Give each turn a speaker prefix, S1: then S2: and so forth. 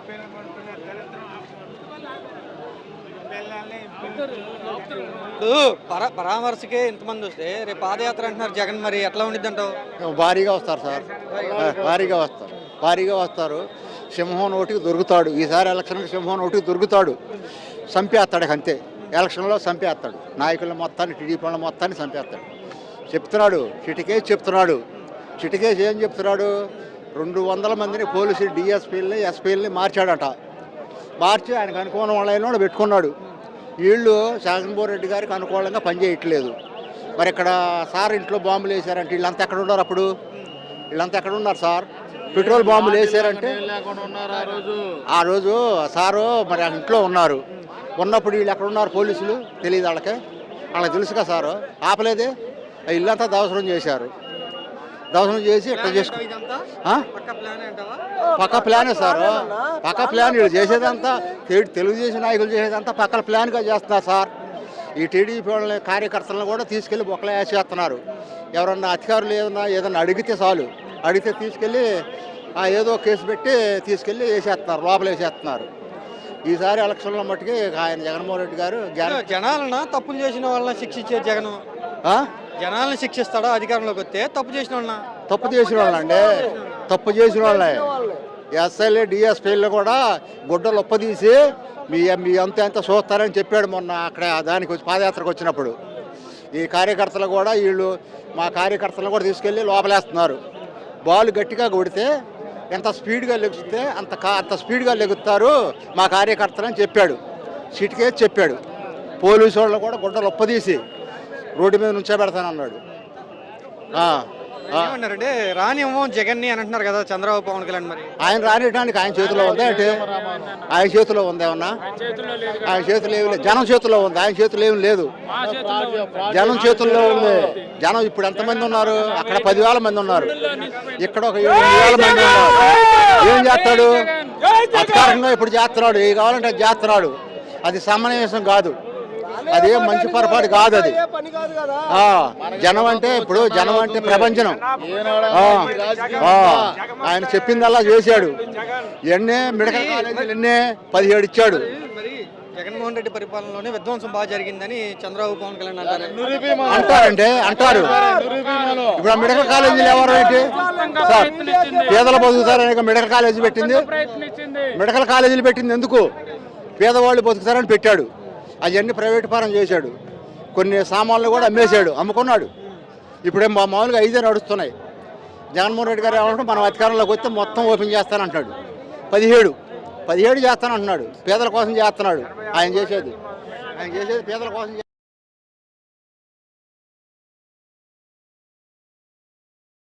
S1: ఇప్పుడు పరామర్శకే ఇంతమంది వస్తే రేపు పాదయాత్ర అంటున్నారు జగన్, మరి ఎట్లా ఉండిద్ది అంటావు?
S2: భారీగా వస్తారు సార్, భారీగా వస్తారు. సింహం నోటికి దొరుకుతాడు. ఈసారి ఎలక్షన్కి సింహం నోటికి దొరుకుతాడు. చంపేస్తాడు, అంతే. ఎలక్షన్లో చంపేస్తాడు. నాయకుల మొత్తాన్ని, టీడీపీ వాళ్ళ మొత్తాన్ని చంపేస్తాడు. చెప్తున్నాడు, చిటికేసి చెప్తున్నాడు. చిటికేసి ఏం చెప్తున్నాడు? 200 మందిని పోలీసులు, డిఎస్పీలని, ఎస్పీలని మార్చాడట. మార్చి ఆయనకు అనుకూలం వాళ్ళైనా పెట్టుకున్నాడు. వీళ్ళు జగన్మోహన్ రెడ్డి గారికి అనుకూలంగా పనిచేయట్లేదు. మరి ఇక్కడ సార్ ఇంట్లో బాంబులు వేశారంటే వీళ్ళంతా ఎక్కడ ఉన్నారు? అప్పుడు వీళ్ళంతా ఎక్కడ ఉన్నారు సార్? పెట్రోల్ బాంబులు వేసారంటే ఆ రోజు సారు మరి ఇంట్లో ఉన్నారు. ఉన్నప్పుడు వీళ్ళు ఎక్కడ ఉన్నారు? పోలీసులు తెలియదు వాళ్ళకి తెలుసుగా సారు. ఆపలేదే. ఇల్లంతా దవసరం చేశారు. దవసరం చేసి ఇట్లా చేసుకు పక్క ప్లానే సార్. పక్క ప్లాన్ వీళ్ళు చేసేదంతా, తెలుగుదేశం నాయకులు చేసేదంతా పక్కన ప్లాన్గా చేస్తున్నారు సార్. ఈ టీడీపీ వాళ్ళ కార్యకర్తలను కూడా తీసుకెళ్ళి బొక్కలు వేసేస్తున్నారు. ఎవరన్నా అధికారులు ఏదన్నా అడిగితే చాలు, అడిగితే తీసుకెళ్ళి ఏదో కేసు పెట్టి తీసుకెళ్ళి వేసేస్తున్నారు, లోపల వేసేస్తున్నారు. ఈసారి ఎలక్షన్లో మట్టుకి ఆయన జగన్మోహన్ రెడ్డి గారు
S1: జనాలన తప్పులు చేసిన వాళ్ళని శిక్షించే జగన్ జనాలను శిక్షిస్తాడా అధికారంలోకి వస్తే? తప్పు చేసిన వాళ్ళ తప్పు చేసిన వాళ్ళే ఎస్ఐలు, డిఎస్పీలు కూడా గుడ్డలు ఒప్పదీసి మీ ఎంత చూస్తారని చెప్పాడు మొన్న అక్కడ దానికి వచ్చి పాదయాత్రకు వచ్చినప్పుడు. ఈ కార్యకర్తలు కూడా వీళ్ళు మా కార్యకర్తలను కూడా తీసుకెళ్ళి లోపలేస్తున్నారు. బాల్ గట్టిగా కొడితే ఎంత స్పీడ్గా లెగిస్తే అంత స్పీడ్గా లెగుతారు మా కార్యకర్తలు అని చెప్పాడు. సిటికేసి చెప్పాడు. పోలీసు వాళ్ళు కూడా గుడ్డలు ఒప్పదీసి రోడ్డు మీద నుంచోబెడతానన్నాడు. ఏమన్నారంటే రానివ్వం జగన్ని అని అంటున్నారు కదా చంద్రబాబు, పవన్ కళ్యాణ్. మరి
S2: ఆయన రానియడానికి ఆయన చేతిలో ఉందా అంటే? ఆయన చేతిలో ఉంది ఏమన్నా? ఆయన చేతిలో ఏమి లేదు. జనం చేతిలో ఉంది, ఆయన చేతిలో ఏమి లేదు. జనం చేతుల్లో ఉంది. జనం ఇప్పుడు ఎంతమంది ఉన్నారు? అక్కడ 10,000 మంది ఉన్నారు, ఇక్కడ ఒక 7,000 మంది ఉన్నారు. ఏం చేస్తాడు? అధికారంగా ఇప్పుడు చేస్తున్నాడు, ఏ కావాలంటే అది చేస్తున్నాడు. అది సమావేశం కాదు, అదేం మంచి పొరపాటు కాదు. అది జనం అంటే ఇప్పుడు జనం అంటే ప్రపంచం. ఆయన చెప్పిందల్లా చేశాడు. మెడికల్ కాలేజీలు 17 ఇచ్చాడు.
S1: జగన్మోహన్ రెడ్డి పరిపాలనలోనే విధ్వంసం బాగా జరిగిందని చంద్రబాబు, పవన్ కళ్యాణ్
S2: అంటారు. ఇప్పుడు ఆ మెడికల్ కాలేజీలు ఎవరు ఏంటి సార్? పేదలు బతుకుతారని మెడికల్ కాలేజీ పెట్టింది. మెడికల్ కాలేజీలు పెట్టింది ఎందుకు? పేదవాళ్ళు బతుకుతారని పెట్టాడు. అవన్నీ ప్రైవేట్ పరం చేశాడు. కొన్ని సామాన్లు కూడా అమ్ముకున్నాడు. ఇప్పుడేం మామూలుగా 5 నడుస్తున్నాయి. జగన్మోహన్ రెడ్డి గారు ఏమంటే మనం అధికారంలోకి వస్తే మొత్తం ఓపెన్ చేస్తానంటాడు. 17 చేస్తానంటున్నాడు. పేదల కోసం చేస్తున్నాడు. ఆయన చేసేది పేదల కోసం.